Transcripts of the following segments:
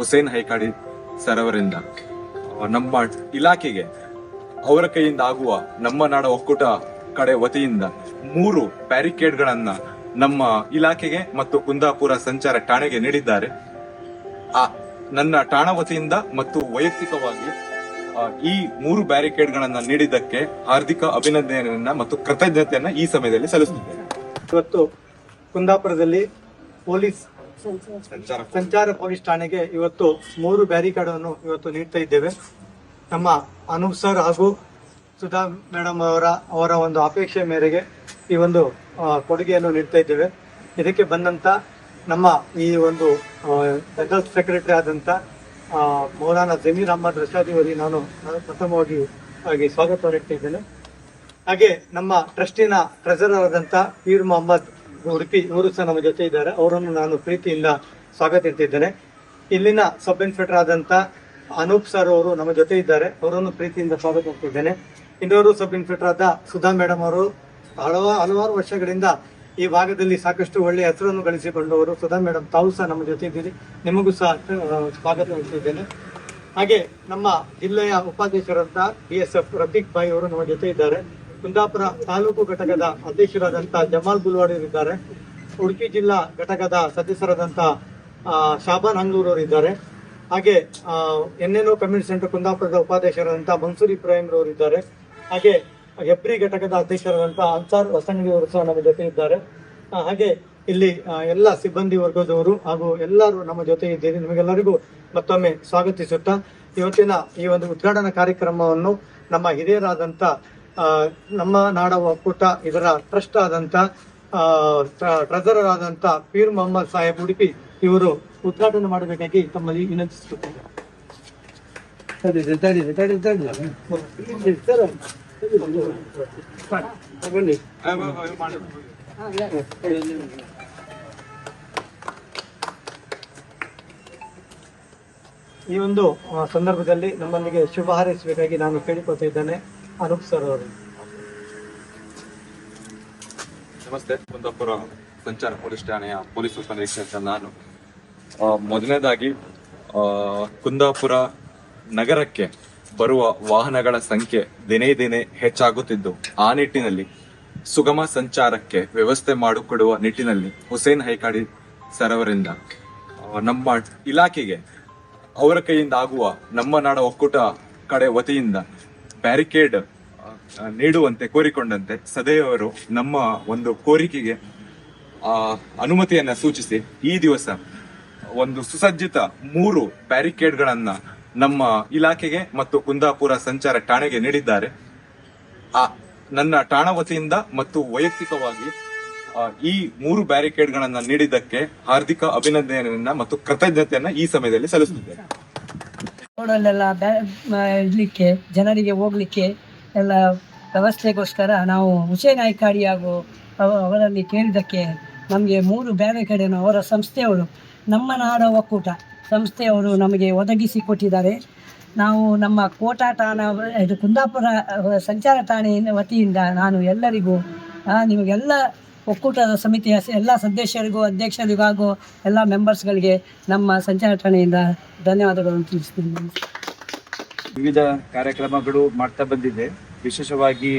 Hussain ಹೈಕಾಡಿ sir ಅವರಿಂದ ನಮ್ಮ ಇಲಾಖೆಗೆ ಅವರ ಕೈಯಿಂದ ಆಗುವ ನಮ್ಮ ನಾಡ ಒಕ್ಕೂಟ ಕಡೆ ವತಿಯಿಂದ 3 ಬ್ಯಾರಿಕೇಡ್ಗಳನ್ನ ನಮ್ಮ ಇಲಾಖೆಗೆ ಮತ್ತು ಕುಂದಾಪುರ ಸಂಚಾರ ಠಾಣೆಗೆ ನೀಡಿದ್ದಾರೆ. ನನ್ನ ಠಾಣಾ ವತಿಯಿಂದ ಮತ್ತು ವೈಯಕ್ತಿಕವಾಗಿ ಈ 3 ಬ್ಯಾರಿಕೇಡ್ಗಳನ್ನ ನೀಡಿದ್ದಕ್ಕೆ ಹಾರ್ದಿಕ ಅಭಿನಂದನೆಯನ್ನ ಮತ್ತು ಕೃತಜ್ಞತೆಯನ್ನ ಈ ಸಮಯದಲ್ಲಿ ಸಲ್ಲಿಸುತ್ತೇನೆ. ಇವತ್ತು ಕುಂದಾಪುರದಲ್ಲಿ ಪೊಲೀಸ್ ಸಂಚಾರ ಪೊಲೀಸ್ ಠಾಣೆಗೆ ಇವತ್ತು 3 ಬ್ಯಾರಿಕೇಡ್ ಅನ್ನು ಇವತ್ತು ನೀಡ್ತಾ ಇದ್ದೇವೆ. ನಮ್ಮ ಅನೂಪ್ ಸರ್ ಹಾಗೂ ಸುಧಾ ಮೇಡಮ್ ಅವರ ಒಂದು ಅಪೇಕ್ಷೆ ಮೇರೆಗೆ ಈ ಒಂದು ಕೊಡುಗೆಯನ್ನು ನೀಡ್ತಾ ಇದ್ದೇವೆ. ಇದಕ್ಕೆ ಬಂದಂತ ನಮ್ಮ ಈ ಒಂದು ಜನರಲ್ ಸೆಕ್ರೆಟರಿ ಆದಂತ ಮೌಲಾನಾ ಜಮೀರ್ ಅಹಮದ್ ರಶಾದಿ ಅವರಿಗೆ ನಾನು ಪ್ರಥಮವಾಗಿ ಸ್ವಾಗತ ನೀಡ್ತಾ ಇದ್ದೇನೆ. ಹಾಗೆ ನಮ್ಮ ಟ್ರಸ್ಟಿನ ಟ್ರೆಜರರ್ ಆದಂತ ಪೀರ್ ಮೊಹಮ್ಮದ್ ಉಡುಪಿ ಇವರು ಸಹ ನಮ್ಮ ಜೊತೆ ಇದ್ದಾರೆ. ಅವರನ್ನು ನಾನು ಪ್ರೀತಿಯಿಂದ ಸ್ವಾಗತ ಇಟ್ಟಿದ್ದೇನೆ. ಇಲ್ಲಿನ ಸಬ್ ಇನ್ಸ್ಪೆಕ್ಟರ್ ಆದಂತ ಅನೂಪ್ ಸರ್ ಅವರು ನಮ್ಮ ಜೊತೆ ಇದ್ದಾರೆ. ಅವರನ್ನು ಪ್ರೀತಿಯಿಂದ ಸ್ವಾಗತ ಮಾಡ್ತಿದ್ದೇನೆ. ಇನ್ನೋರು ಸಬ್ ಇನ್ಸ್ಪೆಕ್ಟರ್ ಆದ ಸುಧಾ ಮೇಡಮ್ ಅವರು ಹಲವಾರು ವರ್ಷಗಳಿಂದ ಈ ಭಾಗದಲ್ಲಿ ಸಾಕಷ್ಟು ಒಳ್ಳೆಯ ಹೆಸರನ್ನು ಗಳಿಸಿಕೊಂಡವರು. ಸುಧಾ ಮೇಡಮ್ ತಾವು ಸಹ ನಮ್ಮ ಜೊತೆ ಇದ್ದೀರಿ, ನಿಮಗೂ ಸಹ ಸ್ವಾಗತ ಮಾಡ್ತಿದ್ದೇನೆ. ಹಾಗೆ ನಮ್ಮ ಜಿಲ್ಲೆಯ ಉಪಾಧ್ಯಕ್ಷರಾದಂತ BSF ರಫೀಕ್ ಭಾಯ್ ಅವರು ನಮ್ಮ ಜೊತೆ ಇದ್ದಾರೆ. ಕುಂದಾಪುರ ತಾಲೂಕು ಘಟಕದ ಅಧ್ಯಕ್ಷರಾದಂತ ಜಮಾಲ್ ಬುಲ್ವಾಡಿ ಇದ್ದಾರೆ. ಉಡುಪಿ ಜಿಲ್ಲಾ ಘಟಕದ ಸದಸ್ಯರಾದಂತ ಶಾಬಾನ್ ಹಂಗ್ಲೂರ್ ಅವರು ಇದ್ದಾರೆ. ಹಾಗೆ NNO ಕಮ್ಯುನಿಟಿ ಸೆಂಟರ್ ಕುಂದಾಪುರದ ಉಪಾಧ್ಯಕ್ಷರಾದಂತಹ ಮನ್ಸೂರ್ ಇಬ್ರಾಹಿಂ ಅವರು ಇದ್ದಾರೆ. ಹಾಗೆ ಹೆಬ್ರಿ ಘಟಕದ ಅಧ್ಯಕ್ಷರಾದಂತಹ ಅನ್ಸಾರ್ ಹೊಸಂಗಿ ಅವರು ಸಹ ನಮ್ಮ ಜೊತೆ ಇದ್ದಾರೆ. ಹಾಗೆ ಇಲ್ಲಿ ಎಲ್ಲ ಸಿಬ್ಬಂದಿ ವರ್ಗದವರು ಹಾಗೂ ಎಲ್ಲರೂ ನಮ್ಮ ಜೊತೆ ಇದ್ದೀರಿ. ನಿಮಗೆಲ್ಲರಿಗೂ ಮತ್ತೊಮ್ಮೆ ಸ್ವಾಗತಿಸುತ್ತಾ ಇವತ್ತಿನ ಈ ಒಂದು ಉದ್ಘಾಟನಾ ಕಾರ್ಯಕ್ರಮವನ್ನು ನಮ್ಮ ಹಿರಿಯರಾದಂತ ನಮ್ಮ ನಾಡ ಒಕ್ಕೂಟ ಇದರ ಟ್ರಸ್ಟ್ ಆದಂತ ಟ್ರೆಜರರ್ ಆದಂತ ಪೀರ್ ಮೊಹಮ್ಮದ್ ಸಾಹೇಬ್ ಉಡುಪಿ ಇವರು ಉದ್ಘಾಟನೆ ಮಾಡಬೇಕಾಗಿ ತಮ್ಮಲ್ಲಿ ವಿನಂತಿಸುತ್ತೇನೆ. ಈ ಒಂದು ಸಂದರ್ಭದಲ್ಲಿ ನಮ್ಮಲ್ಲಿಗೆ ಶುಭ ಹಾರೈಸಬೇಕಾಗಿ ನಾನು ಕೇಳಿಕೊಳ್ತಾ ಇದ್ದೇನೆ. ಅನೂಪ್ ಸರ್ ಅವರು. ನಮಸ್ತೆ. ಕುಂದಾಪುರ ಸಂಚಾರ ಪೊಲೀಸ್ ಠಾಣೆಯ ಪೊಲೀಸ್ ಉಪನಿರೀಕ್ಷಕ ನಾನು. ಮೊದಲನೇದಾಗಿ ಕುಂದಾಪುರ ನಗರಕ್ಕೆ ಬರುವ ವಾಹನಗಳ ಸಂಖ್ಯೆ ದಿನೇ ದಿನೇ ಹೆಚ್ಚಾಗುತ್ತಿದ್ದು, ಆ ನಿಟ್ಟಿನಲ್ಲಿ ಸುಗಮ ಸಂಚಾರಕ್ಕೆ ವ್ಯವಸ್ಥೆ ಮಾಡಿಕೊಡುವ ನಿಟ್ಟಿನಲ್ಲಿ ಹುಸೇನ್ ಹೈಕಾಡಿ ಸರ್ ಅವರಿಂದ ನಮ್ಮ ಇಲಾಖೆಗೆ ಅವರ ಕೈಯಿಂದ ಆಗುವ ನಮ್ಮ ನಾಡ ಒಕ್ಕೂಟ ಕಡೆ ವತಿಯಿಂದ ಬ್ಯಾರಿಕೇಡ್ ನೀಡುವಂತೆ ಕೋರಿಕೊಂಡಂತೆ ಸದೈವರು ನಮ್ಮ ಒಂದು ಕೋರಿಕೆಗೆ ಅನುಮತಿಯನ್ನ ಸೂಚಿಸಿ ಈ ದಿವಸ ಒಂದು ಸುಸಜ್ಜಿತ 3 ಬ್ಯಾರಿಕೇಡ್ಗಳನ್ನ ನಮ್ಮ ಇಲಾಖೆಗೆ ಮತ್ತು ಕುಂದಾಪುರ ಸಂಚಾರ ಠಾಣೆಗೆ ನೀಡಿದ್ದಾರೆ. ನನ್ನ ಠಾಣಾ ವತಿಯಿಂದ ಮತ್ತು ವೈಯಕ್ತಿಕವಾಗಿ ಈ 3 ಬ್ಯಾರಿಕೇಡ್ಗಳನ್ನ ನೀಡಿದ್ದಕ್ಕೆ ಹಾರ್ದಿಕ ಅಭಿನಂದನೆಯನ್ನ ಮತ್ತು ಕೃತಜ್ಞತೆಯನ್ನ ಈ ಸಮಯದಲ್ಲಿ ಸಲ್ಲಿಸುತ್ತೇನೆ. ರೋಡಲ್ಲೆಲ್ಲ ಇಡ್ಲಿಕ್ಕೆ, ಜನರಿಗೆ ಹೋಗ್ಲಿಕ್ಕೆ ಎಲ್ಲ ವ್ಯವಸ್ಥೆಗೋಸ್ಕರ ನಾವು ಹುಸೇನ್ ಹೈಕಾಡಿ ಹಾಗೂ ಅವರಲ್ಲಿ ಕೇಳಿದ್ದಕ್ಕೆ ನಮಗೆ 3 ಬ್ಯಾರಿಕೇಡನ್ನು ಅವರ ಸಂಸ್ಥೆಯವರು, ನಮ್ಮ ನಾಡ ಒಕ್ಕೂಟ ಸಂಸ್ಥೆಯವರು ನಮಗೆ ಒದಗಿಸಿ ಕೊಟ್ಟಿದ್ದಾರೆ. ನಾವು ನಮ್ಮ ಕೋಟಾ ಠಾಣಾ ಇದು ಕುಂದಾಪುರ ಸಂಚಾರ ಠಾಣೆ ವತಿಯಿಂದ ನಾನು ಎಲ್ಲರಿಗೂ ನಿಮಗೆಲ್ಲ ಒಕ್ಕೂಟದ ಸಮಿತಿಯ ಎಲ್ಲ ಸದಸ್ಯರಿಗೂ, ಅಧ್ಯಕ್ಷರಿಗೂ ಹಾಗೂ ಎಲ್ಲ ಮೆಂಬರ್ಸ್ಗಳಿಗೆ ನಮ್ಮ ಸಂಚಾರ ಠಾಣೆಯಿಂದ ಧನ್ಯವಾದಗಳನ್ನು ತಿಳಿಸ್ತೀನಿ. ವಿವಿಧ ಕಾರ್ಯಕ್ರಮಗಳು ಮಾಡ್ತಾ ಬಂದಿದೆ. ವಿಶೇಷವಾಗಿ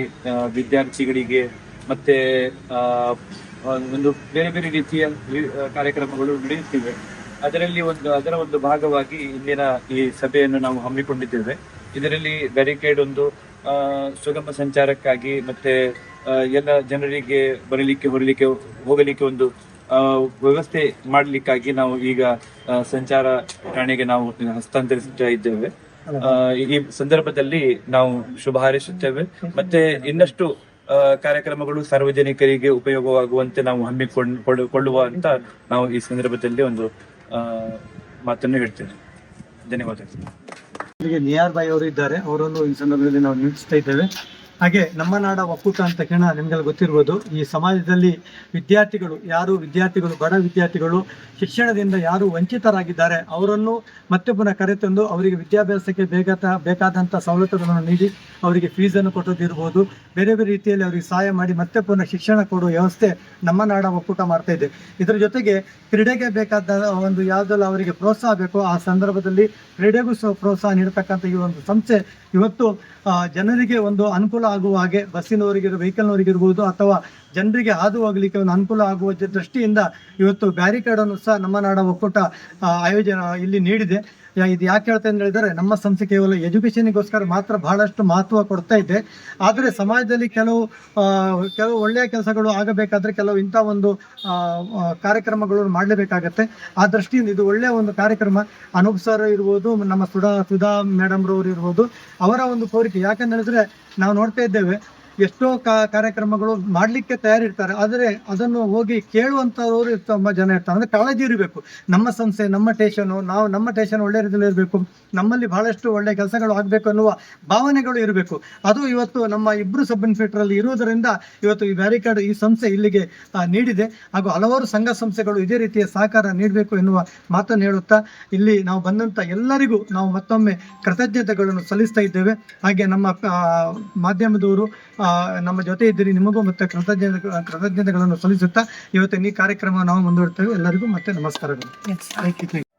ವಿದ್ಯಾರ್ಥಿಗಳಿಗೆ ಮತ್ತೆ ಒಂದು ಬೇರೆ ಬೇರೆ ರೀತಿಯ ಕಾರ್ಯಕ್ರಮಗಳು ನಡೆಯುತ್ತಿವೆ. ಅದರ ಒಂದು ಭಾಗವಾಗಿ ಇಂದಿನ ಈ ಸಭೆಯನ್ನು ನಾವು ಹಮ್ಮಿಕೊಂಡಿದ್ದೇವೆ. ಇದರಲ್ಲಿ ಬ್ಯಾರಿಕೇಡ್ ಒಂದು ಸುಗಮ ಸಂಚಾರಕ್ಕಾಗಿ ಮತ್ತೆ ಎಲ್ಲ ಜನರಿಗೆ ಬರಲಿಕ್ಕೆ ಹೋಗಲಿಕ್ಕೆ ಒಂದು ವ್ಯವಸ್ಥೆ ಮಾಡಲಿಕ್ಕಾಗಿ ನಾವು ಈಗ ಸಂಚಾರ ಠಾಣೆಗೆ ನಾವು ಹಸ್ತಾಂತರಿಸ್ತಾ ಇದ್ದೇವೆ. ಈ ಸಂದರ್ಭದಲ್ಲಿ ನಾವು ಶುಭ ಹಾರೈಸುತ್ತೇವೆ. ಮತ್ತೆ ಇನ್ನಷ್ಟು ಕಾರ್ಯಕ್ರಮಗಳು ಸಾರ್ವಜನಿಕರಿಗೆ ಉಪಯೋಗವಾಗುವಂತೆ ನಾವು ಹಮ್ಮಿಕೊಳ್ಳುವ ಅಂತ ನಾವು ಈ ಸಂದರ್ಭದಲ್ಲಿ ಒಂದು ಮಾತನ್ನು ಹೇಳ್ತೇನೆ. ಧನ್ಯವಾದಗಳು. ನಿಯಾರ್ ಬಾಯ್ ಅವರು ಇದ್ದಾರೆ, ಅವರನ್ನು ಈ ಸಂದರ್ಭದಲ್ಲಿ ನಾವು ನಿಲ್ಲಿಸ್ತಾ ಇದ್ದೇವೆ. ಹಾಗೆ ನಮ್ಮ ನಾಡ ಒಕ್ಕೂಟ ಅಂತ ತಕ್ಷಣ ನಿಮಗೆಲ್ಲ ಗೊತ್ತಿರ್ಬೋದು, ಈ ಸಮಾಜದಲ್ಲಿ ವಿದ್ಯಾರ್ಥಿಗಳು ಬಡ ವಿದ್ಯಾರ್ಥಿಗಳು ಶಿಕ್ಷಣದಿಂದ ಯಾರು ವಂಚಿತರಾಗಿದ್ದಾರೆ ಅವರನ್ನು ಮತ್ತೆ ಪುನಃ ಕರೆತಂದು ಅವರಿಗೆ ವಿದ್ಯಾಭ್ಯಾಸಕ್ಕೆ ಬೇಕಾದಂಥ ಸವಲತ್ತುಗಳನ್ನು ನೀಡಿ ಅವರಿಗೆ ಫೀಸನ್ನು ಕೊಟ್ಟೋದಿರ್ಬೋದು, ಬೇರೆ ಬೇರೆ ರೀತಿಯಲ್ಲಿ ಅವರಿಗೆ ಸಹಾಯ ಮಾಡಿ ಮತ್ತೆ ಪುನಃ ಶಿಕ್ಷಣ ಕೊಡುವ ವ್ಯವಸ್ಥೆ ನಮ್ಮ ನಾಡ ಒಕ್ಕೂಟ ಮಾಡ್ತಾ ಇದೆ. ಇದರ ಜೊತೆಗೆ ಕ್ರೀಡೆಗೆ ಬೇಕಾದ ಒಂದು ಯಾವುದೆಲ್ಲ ಅವರಿಗೆ ಪ್ರೋತ್ಸಾಹ ಬೇಕೋ ಆ ಸಂದರ್ಭದಲ್ಲಿ ಕ್ರೀಡೆಗೂ ಸಹ ಪ್ರೋತ್ಸಾಹ ನೀಡತಕ್ಕಂಥ ಈ ಒಂದು ಸಂಸ್ಥೆ ಇವತ್ತು ಜನರಿಗೆ ಒಂದು ಅನುಕೂಲ ಆಗುವ ಹಾಗೆ ವೆಹಿಕಲ್ನವರಿಗಿರ್ಬೋದು ಅಥವಾ ಜನರಿಗೆ ಹಾದು ಹೋಗಲಿಕ್ಕೆ ಒಂದು ಅನುಕೂಲ ಆಗುವ ದೃಷ್ಟಿಯಿಂದ ಇವತ್ತು ಬ್ಯಾರಿಕೇಡನ್ನು ಸಹ ನಮ್ಮ ನಾಡ ಒಕ್ಕೂಟ ಆಯೋಜನೆ ಇಲ್ಲಿ ನೀಡಿದೆ. ಇದು ಯಾಕೆ ಹೇಳ್ತಾ ಅಂತ ಹೇಳಿದರೆ, ನಮ್ಮ ಸಂಸ್ಥೆ ಕೇವಲ ಎಜುಕೇಷನಿಗೋಸ್ಕರ ಮಾತ್ರ ಬಹಳಷ್ಟು ಮಹತ್ವ ಕೊಡ್ತಾ ಇದೆ. ಆದರೆ ಸಮಾಜದಲ್ಲಿ ಕೆಲವು ಒಳ್ಳೆಯ ಕೆಲಸಗಳು ಆಗಬೇಕಾದ್ರೆ ಕೆಲವು ಇಂಥ ಒಂದು ಕಾರ್ಯಕ್ರಮಗಳನ್ನು ಮಾಡಲೇಬೇಕಾಗತ್ತೆ. ಆ ದೃಷ್ಟಿಯಿಂದ ಇದು ಒಳ್ಳೆಯ ಒಂದು ಕಾರ್ಯಕ್ರಮ. ಅನೂಪ್ ಸರ್ ಇರ್ಬೋದು, ನಮ್ಮ ಸುಧಾ ಮೇಡಮ್ರವರು ಇರ್ಬೋದು, ಅವರ ಒಂದು ಕೋರಿಕೆ. ಯಾಕಂತ ಹೇಳಿದ್ರೆ ನಾವು ನೋಡ್ತಾ ಇದ್ದೇವೆ ಎಷ್ಟೋ ಕಾರ್ಯಕ್ರಮಗಳು ಮಾಡಲಿಕ್ಕೆ ತಯಾರಿರ್ತಾರೆ, ಆದರೆ ಅದನ್ನು ಹೋಗಿ ಕೇಳುವಂಥವ್ರು ತುಂಬ ಜನ ಇರ್ತಾರೆ. ಅಂದರೆ ಕಾಳಜಿ ಇರಬೇಕು, ನಮ್ಮ ಸಂಸ್ಥೆ ನಮ್ಮ ಟೇಷನ್ ಒಳ್ಳೆ ರೀತಿಯಲ್ಲಿ ಇರಬೇಕು, ನಮ್ಮಲ್ಲಿ ಬಹಳಷ್ಟು ಒಳ್ಳೆಯ ಕೆಲಸಗಳು ಆಗಬೇಕು ಅನ್ನುವ ಭಾವನೆಗಳು ಇರಬೇಕು. ಅದು ಇವತ್ತು ನಮ್ಮ ಇಬ್ಬರು ಸಬ್ ಇನ್ಸ್ಪೆಕ್ಟರಲ್ಲಿ ಇರುವುದರಿಂದ ಇವತ್ತು ಈ ಬ್ಯಾರಿಕೇಡ್ ಈ ಸಂಸ್ಥೆ ಇಲ್ಲಿಗೆ ನೀಡಿದೆ. ಹಾಗೂ ಹಲವಾರು ಸಂಘ ಸಂಸ್ಥೆಗಳು ಇದೇ ರೀತಿಯ ಸಹಕಾರ ನೀಡಬೇಕು ಎನ್ನುವ ಮಾತನ್ನು ಹೇಳುತ್ತಾ ಇಲ್ಲಿ ನಾವು ಬಂದಂಥ ಎಲ್ಲರಿಗೂ ನಾವು ಮತ್ತೊಮ್ಮೆ ಕೃತಜ್ಞತೆಗಳನ್ನು ಸಲ್ಲಿಸ್ತಾ ಇದ್ದೇವೆ. ಹಾಗೆ ನಮ್ಮ ಮಾಧ್ಯಮದವರು ನಮ್ಮ ಜೊತೆ ಇದ್ದೀರಿ, ನಿಮಗೂ ಮತ್ತೆ ಕೃತಜ್ಞತೆಗಳನ್ನು ಸಲ್ಲಿಸುತ್ತಾ ಇವತ್ತಿನ ಈ ಕಾರ್ಯಕ್ರಮ ನಾವು ಮುಂದುವರಿತೇವೆ. ಎಲ್ಲರಿಗೂ ಮತ್ತೆ ನಮಸ್ಕಾರಗಳು.